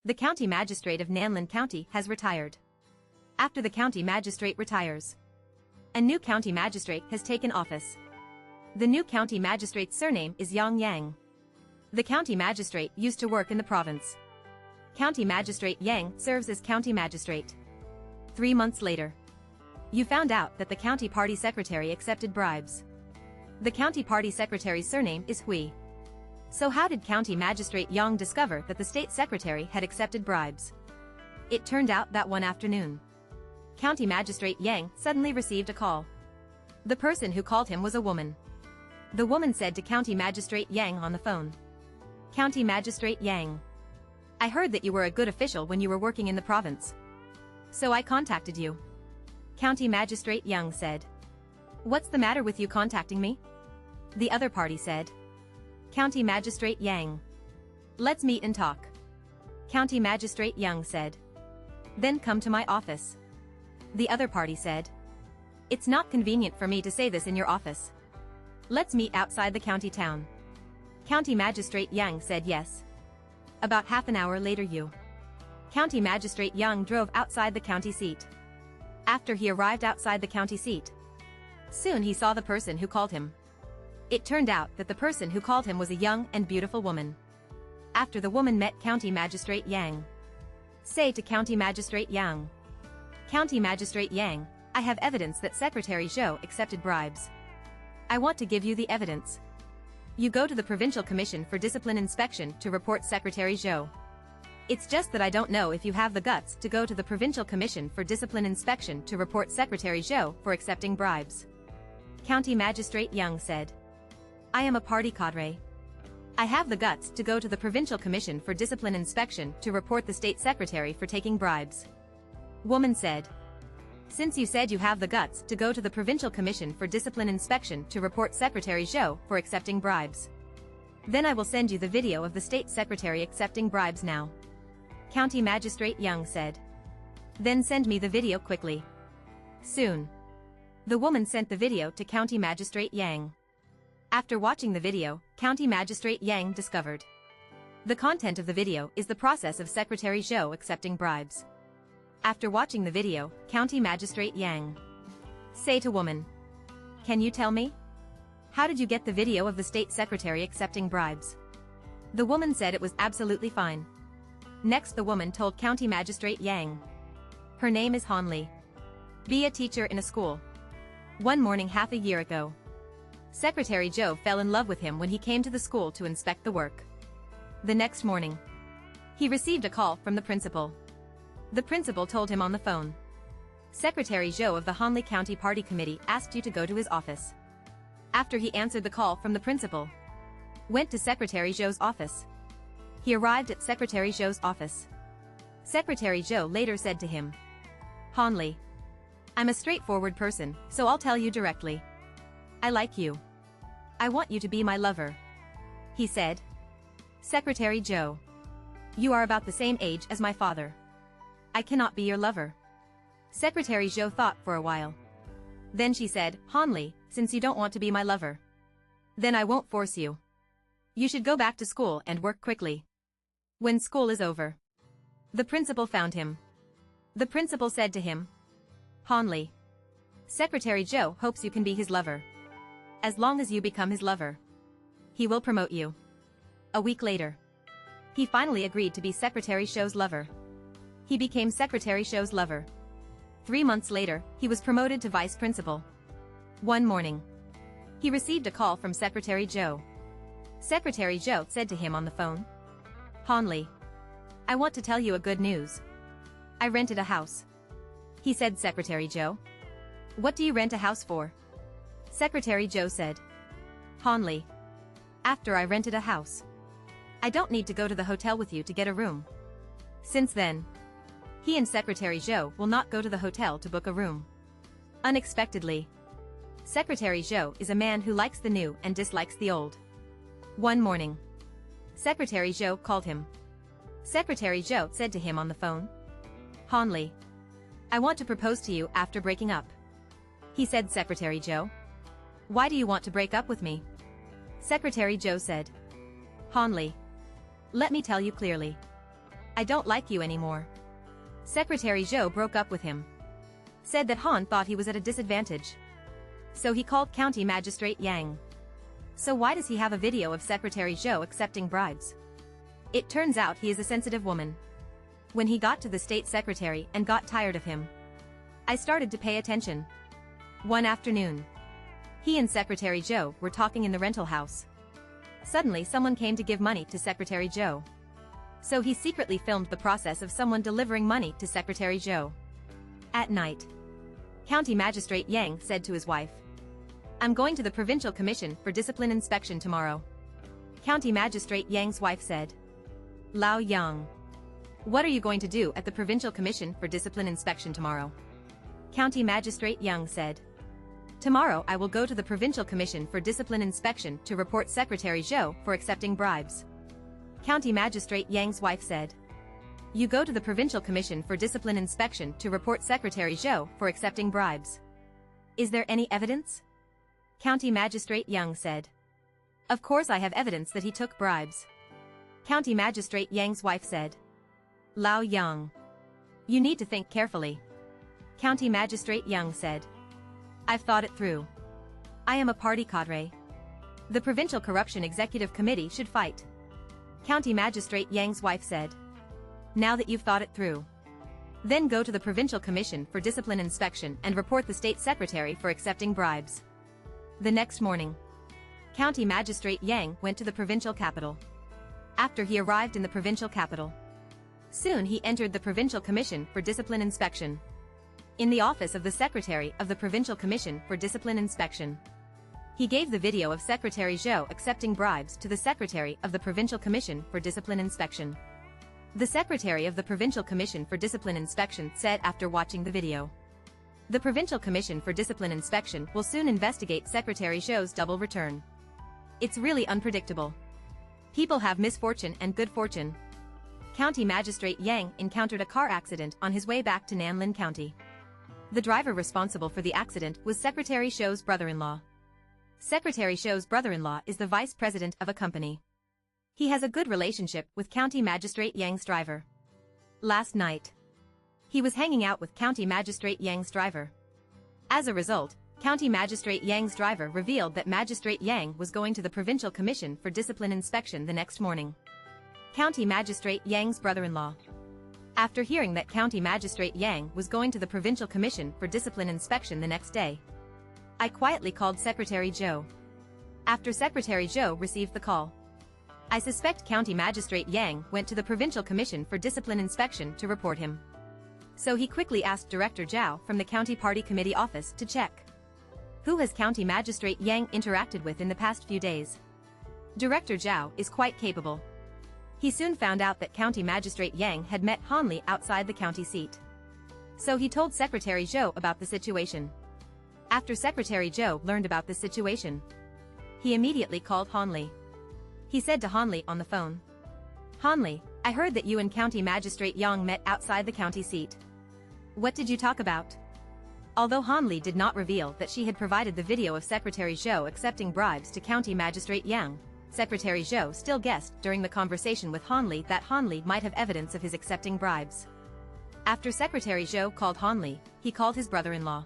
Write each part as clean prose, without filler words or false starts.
The county magistrate of Nanlin County has retired. After the county magistrate retires, a new county magistrate has taken office. The new county magistrate's surname is Yang. The county magistrate used to work in the province. County magistrate Yang serves as county magistrate. 3 months later, you found out that the county party secretary accepted bribes. The county party secretary's surname is Hui. So how did county magistrate Yang discover that the state secretary had accepted bribes? It turned out that one afternoon, county magistrate Yang suddenly received a call. The person who called him was a woman. The woman said to county magistrate Yang on the phone, "County magistrate Yang, I heard that you were a good official when you were working in the province. So I contacted you." County magistrate Yang said, "What's the matter with you contacting me?" The other party said, "County magistrate Yang, let's meet and talk." County magistrate Yang said, "Then come to my office." The other party said, "It's not convenient for me to say this in your office. Let's meet outside the county town." County magistrate Yang said yes. About half an hour later County magistrate Yang drove outside the county seat. After he arrived outside the county seat, soon he saw the person who called him. It turned out that the person who called him was a young and beautiful woman. After the woman met County magistrate Yang, say to County magistrate Yang, "County magistrate Yang, I have evidence that Secretary Zhou accepted bribes. I want to give you the evidence. You go to the Provincial Commission for Discipline Inspection to report Secretary Zhou. It's just that I don't know if you have the guts to go to the Provincial Commission for Discipline Inspection to report Secretary Zhou for accepting bribes." County magistrate Yang said, "I am a party cadre. I have the guts to go to the Provincial Commission for Discipline Inspection to report the state secretary for taking bribes." Woman said, "Since you said you have the guts to go to the Provincial Commission for Discipline Inspection to report Secretary Zhou for accepting bribes, then I will send you the video of the state secretary accepting bribes now." County magistrate Yang said, "Then send me the video quickly." Soon, the woman sent the video to County magistrate Yang. After watching the video, County magistrate Yang discovered the content of the video is the process of Secretary Zhou accepting bribes. After watching the video, County magistrate Yang say to woman, "Can you tell me? How did you get the video of the state secretary accepting bribes?" The woman said it was absolutely fine. Next the woman told County magistrate Yang, her name is Han Li. Be a teacher in a school. One morning half a year ago, Secretary Zhou fell in love with him when he came to the school to inspect the work. The next morning, he received a call from the principal. The principal told him on the phone, "Secretary Zhou of the Hanli County Party Committee asked you to go to his office." After he answered the call from the principal, went to Secretary Zhou's office. He arrived at Secretary Zhou's office. Secretary Zhou later said to him, "Han Li, I'm a straightforward person, so I'll tell you directly. I like you. I want you to be my lover." He said, "Secretary Zhou, you are about the same age as my father. I cannot be your lover." Secretary Zhou thought for a while. Then she said, "Han Li, since you don't want to be my lover, then I won't force you. You should go back to school and work quickly. When school is over." The principal found him. The principal said to him, "Han Li, Secretary Zhou hopes you can be his lover. As long as you become his lover, he will promote you." A week later, he finally agreed to be Secretary Zhou's lover. He became Secretary Zhou's lover. 3 months later, he was promoted to vice principal. One morning, he received a call from Secretary Zhou. Secretary Zhou said to him on the phone, "Han Li, I want to tell you a good news. I rented a house." He said, "Secretary Zhou, what do you rent a house for?" Secretary Zhou said, "Han Li, after I rented a house, I don't need to go to the hotel with you to get a room." Since then, he and Secretary Zhou will not go to the hotel to book a room. Unexpectedly, Secretary Zhou is a man who likes the new and dislikes the old. One morning, Secretary Zhou called him. Secretary Zhou said to him on the phone, "Han Li, I want to propose to you after breaking up." He said, "Secretary Zhou, why do you want to break up with me?" Secretary Zhou said, "Han Li, let me tell you clearly. I don't like you anymore. Secretary Zhou broke up with him. Said that Han thought he was at a disadvantage. So he called County Magistrate Yang. So why does he have a video of Secretary Zhou accepting bribes? It turns out he is a sensitive woman. When he got to the state secretary and got tired of him, I started to pay attention. One afternoon, he and Secretary Zhou were talking in the rental house. Suddenly someone came to give money to Secretary Zhou. So he secretly filmed the process of someone delivering money to Secretary Zhou. At night, County Magistrate Yang said to his wife, I'm going to the Provincial Commission for Discipline Inspection tomorrow. County Magistrate Yang's wife said, Lao Yang, what are you going to do at the Provincial Commission for Discipline Inspection tomorrow? County Magistrate Yang said, Tomorrow I will go to the Provincial Commission for Discipline Inspection to report Secretary Zhou for accepting bribes. County Magistrate Yang's wife said, You go to the Provincial Commission for Discipline Inspection to report Secretary Zhou for accepting bribes. Is there any evidence? County Magistrate Yang said, Of course I have evidence that he took bribes. County Magistrate Yang's wife said, Lao Yang, you need to think carefully. County Magistrate Yang said, I've thought it through. I am a party cadre. The Provincial Corruption Executive Committee should fight. County Magistrate Yang's wife said, Now that you've thought it through, then go to the Provincial Commission for Discipline Inspection and report the State Secretary for accepting bribes. The next morning, County Magistrate Yang went to the provincial capital. After he arrived in the provincial capital, soon he entered the Provincial Commission for Discipline Inspection. In the office of the Secretary of the Provincial Commission for Discipline Inspection, he gave the video of Secretary Zhou accepting bribes to the Secretary of the Provincial Commission for Discipline Inspection. The Secretary of the Provincial Commission for Discipline Inspection said after watching the video, The Provincial Commission for Discipline Inspection will soon investigate Secretary Zhou's double return. It's really unpredictable. People have misfortune and good fortune. County Magistrate Yang encountered a car accident on his way back to Nanlin County. The driver responsible for the accident was Secretary Zhou's brother-in-law. Secretary Zhou's brother-in-law is the vice president of a company. He has a good relationship with County Magistrate Yang's driver. Last night, he was hanging out with County Magistrate Yang's driver. As a result, County Magistrate Yang's driver revealed that Magistrate Yang was going to the Provincial Commission for Discipline Inspection the next morning. County Magistrate Yang's brother-in-law. After hearing that County Magistrate Yang was going to the Provincial Commission for Discipline Inspection the next day, I quietly called Secretary Zhou. After Secretary Zhou received the call, I suspect County Magistrate Yang went to the Provincial Commission for Discipline Inspection to report him. So he quickly asked Director Zhao from the County Party Committee office to check. Who has County Magistrate Yang interacted with in the past few days? Director Zhao is quite capable. He soon found out that County Magistrate Yang had met Han Li outside the county seat. So he told Secretary Zhou about the situation. After Secretary Zhou learned about the situation, he immediately called Han Li. He said to Han Li on the phone, Han Li, I heard that you and County Magistrate Yang met outside the county seat. What did you talk about? Although Han Li did not reveal that she had provided the video of Secretary Zhou accepting bribes to County Magistrate Yang, Secretary Zhou still guessed during the conversation with Han Li that Han Li might have evidence of his accepting bribes. After Secretary Zhou called Han Li, he called his brother-in-law.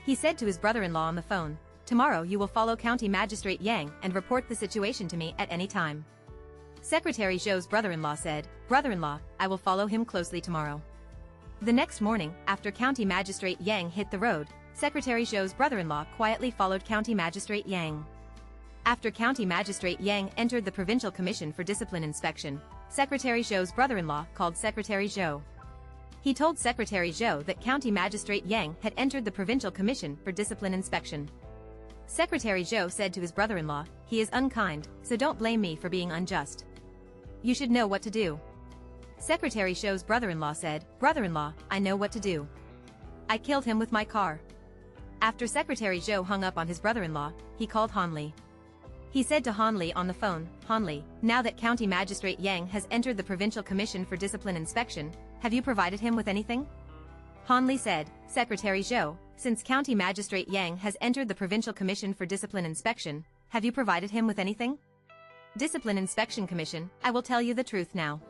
He said to his brother-in-law on the phone, Tomorrow you will follow County Magistrate Yang and report the situation to me at any time. Secretary Zhou's brother-in-law said, Brother-in-law, I will follow him closely tomorrow. The next morning, after County Magistrate Yang hit the road, Secretary Zhou's brother-in-law quietly followed County Magistrate Yang. After County Magistrate Yang entered the Provincial Commission for Discipline Inspection, Secretary Zhou's brother-in-law called Secretary Zhou. He told Secretary Zhou that County Magistrate Yang had entered the Provincial Commission for Discipline Inspection. Secretary Zhou said to his brother-in-law, He is unkind, so don't blame me for being unjust. You should know what to do. Secretary Zhou's brother-in-law said, Brother-in-law, I know what to do. I killed him with my car. After Secretary Zhou hung up on his brother-in-law, he called Han Li. He said to Han Li on the phone, Han Li, now that County Magistrate Yang has entered the Provincial Commission for Discipline Inspection, have you provided him with anything? Han Li said, Secretary Zhou, since County Magistrate Yang has entered the Provincial Commission for Discipline Inspection, have you provided him with anything? Discipline Inspection Commission, I will tell you the truth now.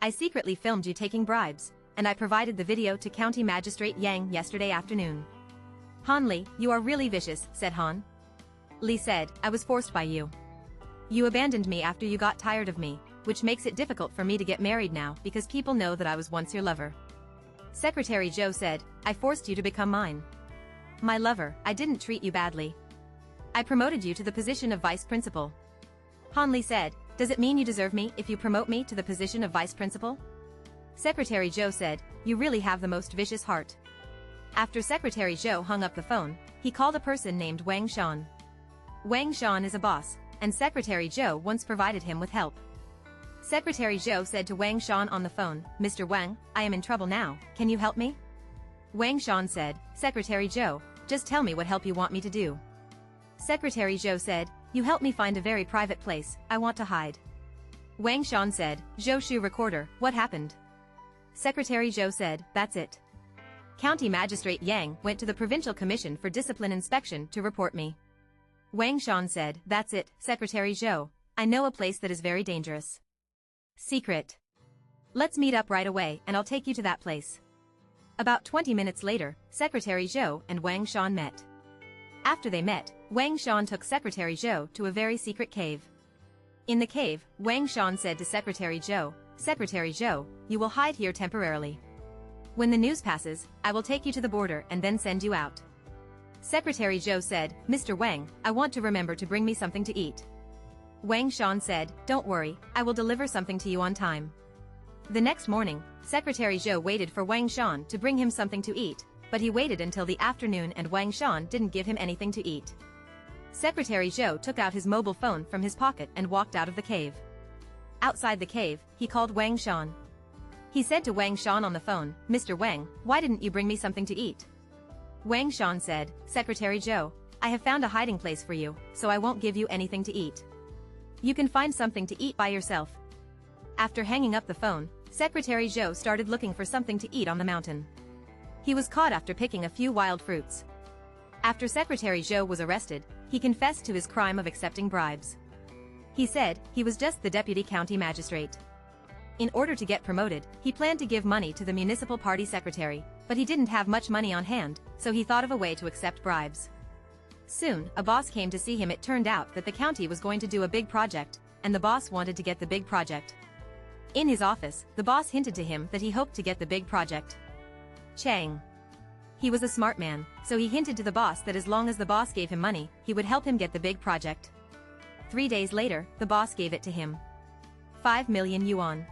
I secretly filmed you taking bribes, and I provided the video to County Magistrate Yang yesterday afternoon. Han Li, you are really vicious, said Han. Li said, I was forced by you. You abandoned me after you got tired of me, which makes it difficult for me to get married now because people know that I was once your lover. Secretary Zhou said, I forced you to become mine. My lover, I didn't treat you badly. I promoted you to the position of vice principal. Han Li said, does it mean you deserve me if you promote me to the position of vice principal? Secretary Zhou said, you really have the most vicious heart. After Secretary Zhou hung up the phone, he called a person named Wang Shan. Wang Shan is a boss, and Secretary Zhou once provided him with help. Secretary Zhou said to Wang Shan on the phone, Mr. Wang, I am in trouble now, can you help me? Wang Shan said, Secretary Zhou, just tell me what help you want me to do. Secretary Zhou said, you help me find a very private place, I want to hide. Wang Shan said, Zhou Shu recorder, what happened? Secretary Zhou said, that's it. County Magistrate Yang went to the Provincial Commission for Discipline Inspection to report me. Wang Shan said, that's it, Secretary Zhou, I know a place that is very dangerous. Secret. Let's meet up right away and I'll take you to that place. About 20 minutes later, Secretary Zhou and Wang Shan met. After they met, Wang Shan took Secretary Zhou to a very secret cave. In the cave, Wang Shan said to Secretary Zhou, Secretary Zhou, you will hide here temporarily. When the news passes, I will take you to the border and then send you out. Secretary Zhou said, Mr. Wang, I want to remember to bring me something to eat. Wang Shan said, don't worry, I will deliver something to you on time. The next morning, Secretary Zhou waited for Wang Shan to bring him something to eat, but he waited until the afternoon and Wang Shan didn't give him anything to eat. Secretary Zhou took out his mobile phone from his pocket and walked out of the cave. Outside the cave, he called Wang Shan. He said to Wang Shan on the phone, Mr. Wang, why didn't you bring me something to eat? Wang Shan said, Secretary Zhou, I have found a hiding place for you, so I won't give you anything to eat. You can find something to eat by yourself. After hanging up the phone, Secretary Zhou started looking for something to eat on the mountain. He was caught after picking a few wild fruits. After Secretary Zhou was arrested, he confessed to his crime of accepting bribes. He said he was just the deputy county magistrate. In order to get promoted, he planned to give money to the municipal party secretary, but he didn't have much money on hand, so he thought of a way to accept bribes. Soon, a boss came to see him. It turned out that the county was going to do a big project, and the boss wanted to get the big project. In his office, the boss hinted to him that he hoped to get the big project. Chang. He was a smart man, so he hinted to the boss that as long as the boss gave him money, he would help him get the big project. 3 days later, the boss gave it to him. 5 million yuan.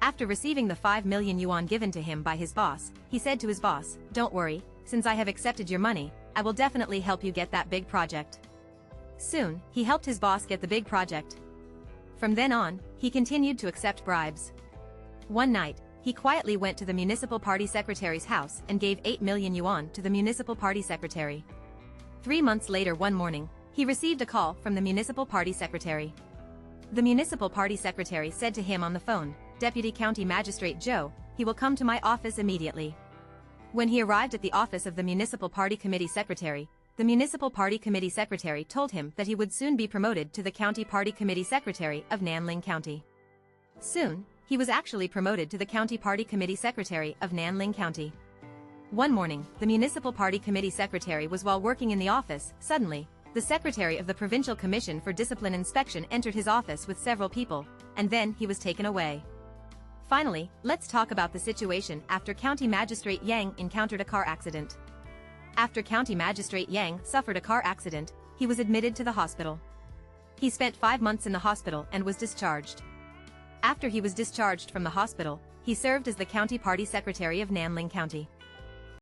After receiving the 5 million yuan given to him by his boss, he said to his boss, don't worry, since I have accepted your money, I will definitely help you get that big project. Soon, he helped his boss get the big project. From then on, he continued to accept bribes. One night, he quietly went to the municipal party secretary's house and gave 8 million yuan to the municipal party secretary. 3 months later one morning, he received a call from the municipal party secretary. The municipal party secretary said to him on the phone, Deputy County Magistrate Zhou, he will come to my office immediately. When he arrived at the office of the Municipal Party Committee Secretary, the Municipal Party Committee Secretary told him that he would soon be promoted to the County Party Committee Secretary of Nanling County. Soon, he was actually promoted to the County Party Committee Secretary of Nanling County. One morning, the Municipal Party Committee Secretary was while working in the office. Suddenly, the Secretary of the Provincial Commission for Discipline Inspection entered his office with several people, and then he was taken away. Finally, let's talk about the situation after County Magistrate Yang encountered a car accident. After County Magistrate Yang suffered a car accident, he was admitted to the hospital. He spent 5 months in the hospital and was discharged. After he was discharged from the hospital, he served as the County Party Secretary of Nanling County.